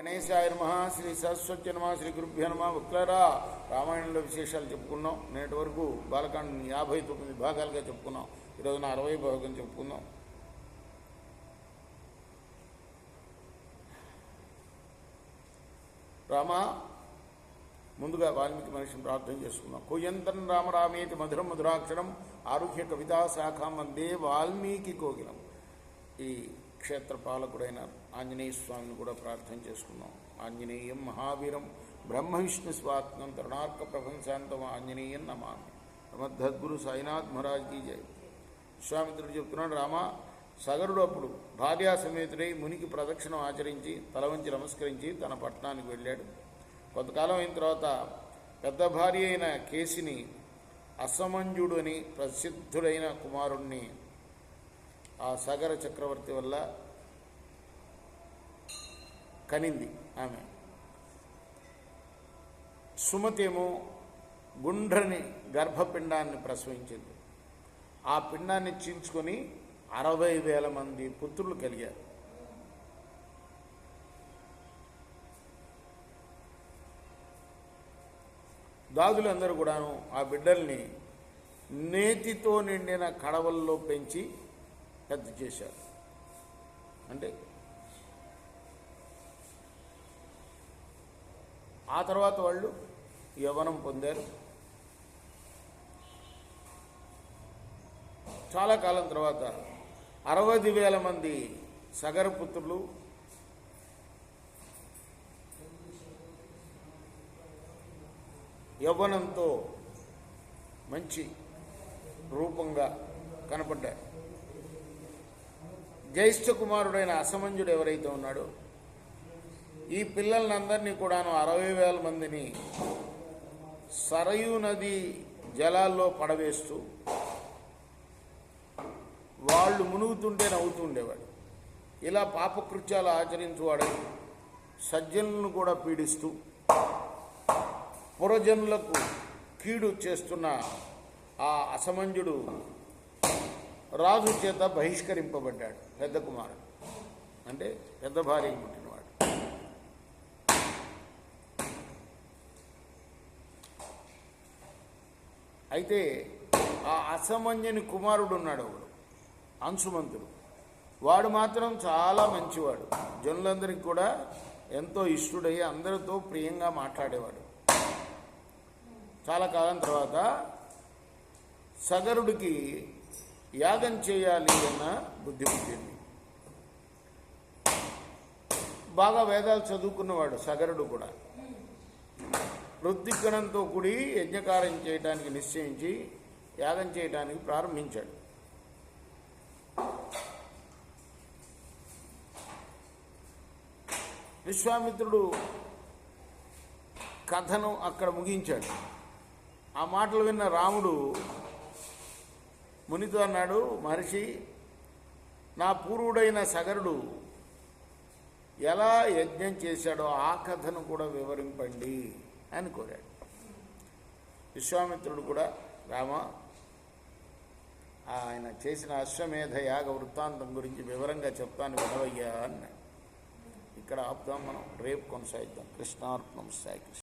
గణేశాయ నమః, శ్రీ సరస్వతి నమః, శ్రీ గురుభ్యో నమః. భక్తులారా, రామాయణంలో విశేషాలు చెప్పుకున్నాం. నేటి వరకు బాలకాండని 59 భాగాలుగా చెప్పుకున్నాం. ఈరోజున 60వ భాగం చెప్పుకుందాం. రామ, ముందుగా వాల్మీకి మనిషిని ప్రార్థన చేసుకున్నాం. కుయంతన్ రామ రామేతి మధురం మధురాక్షరం ఆరుహ్య కవితా శాఖం వందే వాల్మీకి కోకిలం. ఈ క్షేత్ర పాలకుడైన ఆంజనేయ స్వామిని కూడా ప్రార్థన చేసుకున్నాం. ఆంజనేయం మహావీరం బ్రహ్మ విష్ణు స్వాత్మం తరుణార్క ప్రపంచాంతం ఆంజనేయం నమామి. మద్దద్గురు సాయినాథ్ మహారాజ్కి జై. విశ్వామిత్రుడు చెప్తున్నాడు, రామ, సగరుడు అప్పుడు భార్యా సమేతుడై మునికి ప్రదక్షిణం ఆచరించి తల వంచి నమస్కరించి తన పట్టణానికి వెళ్ళాడు. కొంతకాలం అయిన తర్వాత పెద్ద భార్య అయిన కేసిని అసమంజుడు అని ప్రసిద్ధుడైన కుమారుణ్ణి ఆ సగర చక్రవర్తి వల్ల కనింది. ఆమె సుమతేమో గుండ్రని గర్భపిండాన్ని ప్రసవించింది. ఆ పిండాన్ని చీల్చుకొని 60,000 మంది పుత్రులు కలిగారు. దాదులందరూ కూడాను ఆ బిడ్డల్ని నేతితో నిండిన కడవల్లో పెంచి పెద్ద చేశారు. అంటే ఆ తర్వాత వాళ్ళు యవ్వనం పొందారు. చాలా కాలం తర్వాత 60,000 మంది సగరపుత్రులు యవ్వనంతో మంచి రూపంగా కనపడ్డారు. జ్యేష్ఠ కుమారుడైన అసమంజుడు ఎవరైతే ఉన్నాడో ఈ పిల్లలందరినీ కూడాను 60,000 మందిని సరయూ నది జలాల్లో పడవేస్తూ వాళ్ళు మునుగుతుంటే నవ్వుతూ ఉండేవాడు. ఇలా పాపకృత్యాలు ఆచరించువాడై సజ్జనులను కూడా పీడిస్తూ పురజనులకు కీడు చేస్తున్న ఆ అసమంజుడు రాజు చేత బహిష్కరింపబడ్డాడు. పెద్ద కుమారుడు అంటే పెద్ద భార్యకి పుట్టినవాడు. అయితే ఆ అసమంజని కుమారుడు ఉన్నాడు ఒకడు, అంశుమంతుడు. వాడు మాత్రం చాలా మంచివాడు. జనులందరికీ కూడా ఎంతో ఇష్టడై అందరితో ప్రియంగా మాట్లాడేవాడు. చాలా కాలం తర్వాత సగరుడికి యాగం చేయాలి అన్న బుద్ధి పుట్టింది. బాగా వేదాలు చదువుకున్నవాడు సగరుడు కూడా. రుద్దిగ్గణంతో కూడి యజ్ఞకార్యం చేయడానికి నిశ్చయించి యాగం చేయడానికి ప్రారంభించాడు. విశ్వామిత్రుడు కథను అక్కడ ముగించాడు. ఆ మాటలు విన్న రాముడు మునితో అన్నాడు, మహర్షి, నా పూర్వుడైన సగరుడు ఎలా యజ్ఞం చేశాడో ఆ కథను కూడా వివరింపండి అని కోరాడు. విశ్వామిత్రుడు కూడా, రామ, ఆయన చేసిన అశ్వమేధ యాగ వృత్తాంతం గురించి వివరంగా చెప్తాను వినవయ్యా అన్నాడు. ఇక్కడ ఆపుదాం, మనం రేపు కొనసాగిద్దాం. కృష్ణార్పణం. సాయి కృష్ణ.